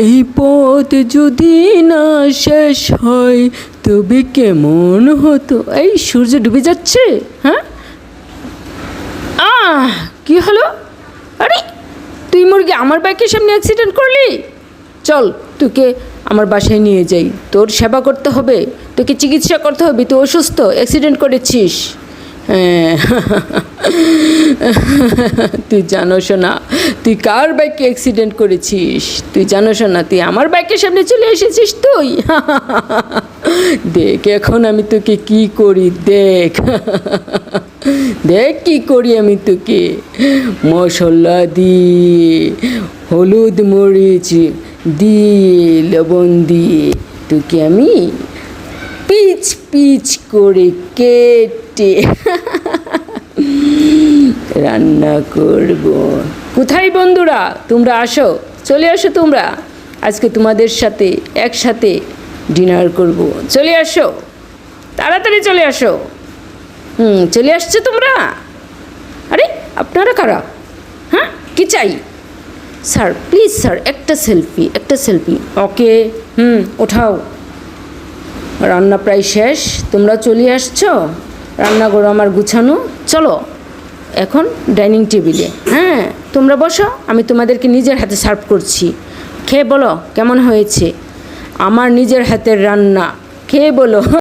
এই পথ যদি না শেষ হয় তবে কেমন হতো। এই সূর্য ডুবে যাচ্ছে। হ্যাঁ, কি হলো? আরে তুই মুরগি আমার বাইকের সামনে অ্যাক্সিডেন্ট করলি। চল তোকে আমার বাসায় নিয়ে যাই, তোর সেবা করতে হবে, তোকে চিকিৎসা করতে হবে, তুই অসুস্থ, অ্যাক্সিডেন্ট করেছিস। হ্যাঁ, তুই জানোস না তুই কার বাইকে অ্যাক্সিডেন্ট করেছিস, তুই জানোস না তুই আমার বাইকের সামনে চলে এসেছিস তুই। দেখ এখন আমি তোকে কি করি, দেখ দেখ কি করি আমি তোকে। মশলা দিয়ে, হলুদ মরিচ দিয়ে, লবণ দিয়ে তোকে আমি পিচ পিচ করে কেটে রান্না করব। কোথায় বন্ধুরা, তোমরা আসো, চলে আসো তোমরা, আজকে তোমাদের সাথে একসাথে ডিনার করব। চলে আসো, তাড়াতাড়ি চলে আসো। চলে আসছো তোমরা? আরে আপনারা কারা? হ্যাঁ, কি চাই? স্যার প্লিজ স্যার, একটা সেলফি, একটা সেলফি। ওকে, ওঠাও। রান্না প্রায় শেষ, তোমরা চলে আসছো, রান্নাঘর আমার গুছানো। চলো এখন ডাইনিং টেবিলে। হ্যাঁ, তোমরা বসো, আমি তোমাদেরকে নিজের হাতে সার্ভ করছি। খেয়ে বলো কেমন হয়েছে আমার নিজের হাতের রান্না, খেয়ে বলো।